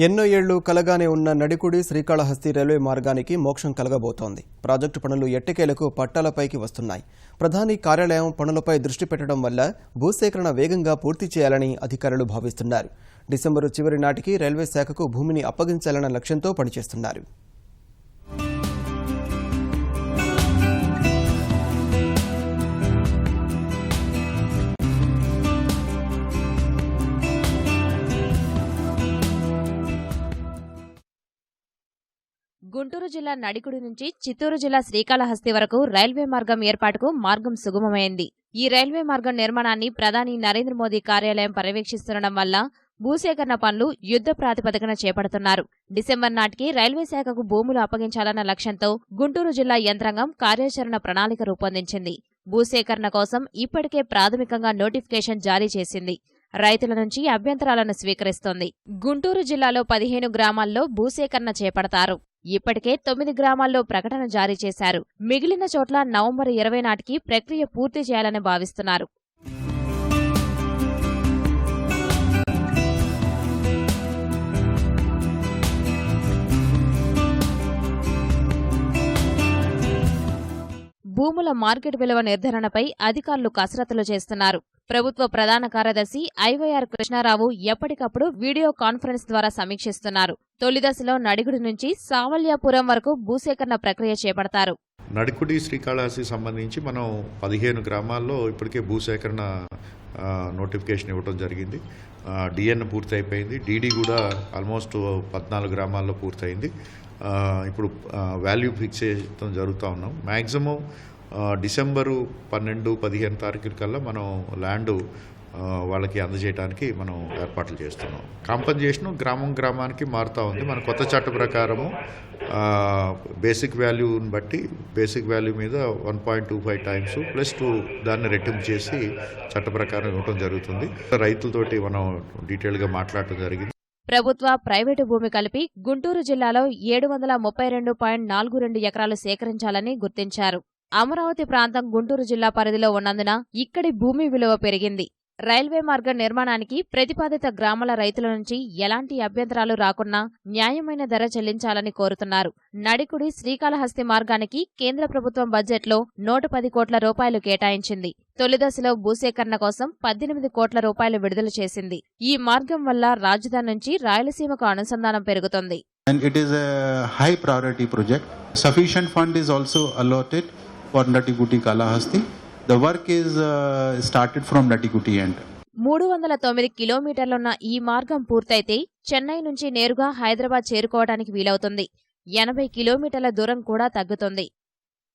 ఎన్నో ఏళ్లు కలగానే ఉన్న నడికుడి శ్రీకాళహస్తి రైల్వే మార్గానికి మోక్షం కలగబోతోంది. ప్రాజెక్టు పనులు ఎట్టకేలకు పట్టాలపైకి వస్తున్నాయి. ప్రధాని కార్యాలయం పనులపై దృష్టి పెట్టడం వల్ల భూసేకరణ వేగంగా పూర్తి చేయాలని అధికారులు భావిస్తున్నారు. డిసెంబరు చివరి నాటికి రైల్వే శాఖకు భూమిని అప్పగించాలన్న లక్ష్యంతో పనిచేస్తున్నారు. గుంటూరు జిల్లా నడికుడి నుంచి చిత్తూరు జిల్లా శ్రీకాళహస్తి వరకు రైల్వే మార్గం ఏర్పాటుకు మార్గం సుగమమైంది. ఈ రైల్వే మార్గం నిర్మాణాన్ని ప్రధాని నరేంద్ర మోదీ కార్యాలయం పర్యవేక్షిస్తుండడం వల్ల భూసేకరణ పనులు యుద్ధ ప్రాతిపదికన చేపడుతున్నారు. డిసెంబర్ నాటికి రైల్వే శాఖకు భూములు అప్పగించాలన్న లక్ష్యంతో గుంటూరు జిల్లా యంత్రాంగం కార్యాచరణ ప్రణాళిక రూపొందించింది. భూసేకరణ కోసం ఇప్పటికే ప్రాథమికంగా నోటిఫికేషన్ జారీ చేసింది. రైతుల నుంచి అభ్యంతరాలను స్వీకరిస్తోంది. గుంటూరు జిల్లాలో 15 గ్రామాల్లో భూసేకరణ చేపడతారు. ఇప్పటికే 9 గ్రామాల్లో ప్రకటన జారీ చేశారు. మిగిలిన చోట్ల నవంబర్ 20 నాటికి ప్రక్రియ పూర్తి చేయాలని భావిస్తున్నారు. భూముల మార్కెట్ విలువ నిర్ధారణపై అధికారులు కసరత్తులు చేస్తున్నారు. ప్రభుత్వ ప్రధాన కార్యదర్శి ఐవైఆర్ కృష్ణారావు ఎప్పటికప్పుడు వీడియో కాన్ఫరెన్స్ ద్వారా సమీక్షిస్తున్నారు. తొలి దశలో నడికుడి నుంచి సావల్యాపురం వరకు భూసేకరణ ప్రక్రియ చేపడతారు. నడికుడి శ్రీకాళహస్తి సంబంధించి మనం 15 గ్రామాల్లో ఇప్పటికే భూసేకరణ నోటిఫికేషన్ ఇవ్వడం జరిగింది. డిఎన్ పూర్తి అయిపోయింది. డీడీ కూడా ఆల్మోస్ట్ 14 గ్రామాల్లో పూర్తయింది. ఇప్పుడు వాల్యూ ఫిక్స్ చేయడం జరుగుతూ ఉన్నాం. మ్యాక్సిమం డిసెంబరు 12-15 తారీఖుల కల్లా మనం ల్యాండ్ వాళ్ళకి అందజేయడానికి మనం ఏర్పాట్లు చేస్తున్నాం. కాంపన్సేషన్ గ్రామానికి మారుతూ ఉంది. మన కొత్త చట్ట ప్రకారము బేసిక్ వాల్యూని బట్టి బేసిక్ వాల్యూ మీద 1.25 టైమ్స్ +2 దాన్ని రెట్టింపు చేసి చట్ట ప్రకారం ఇవ్వడం జరుగుతుంది. రైతులతోటి మనం డీటెయిల్గా మాట్లాడటం జరిగింది. ప్రభుత్వ ప్రైవేటు భూమి కలిపి గుంటూరు జిల్లాలో 732.42 ఎకరాలు సేకరించాలని గుర్తించారు. అమరావతి ప్రాంతం గుంటూరు జిల్లా పరిధిలో ఉన్నందున ఇక్కడి భూమి విలువ పెరిగింది. రైల్వే మార్గం నిర్మాణానికి ప్రతిపాదిత గ్రామాల రైతుల నుంచి ఎలాంటి అభ్యంతరాలు రాకున్నా న్యాయమైన ధర చెల్లించాలని కోరుతున్నారు. నడికుడి శ్రీకాళహస్తి మార్గానికి కేంద్ర ప్రభుత్వం బడ్జెట్లో 110 కోట్ల రూపాయలు కేటాయించింది. తొలిదశలో భూసేకరణ కోసం 18 కోట్ల రూపాయలు విడుదల చేసింది. ఈ మార్గం వల్ల రాజధాని నుంచి రాయలసీమకు అనుసంధానం పెరుగుతుంది. And it is a high priority project. Sufficient fund is also allotted for Natikuti-Kalahasti. The work is started from Natikuti end. 309 కిలోమీటర్లున్న ఈ మార్గం పూర్తయితే చెన్నై నుంచి నేరుగా హైదరాబాద్ చేరుకోవడానికి వీలవుతుంది. 80 కిలోమీటర్ల దూరం కూడా తగ్గుతుంది.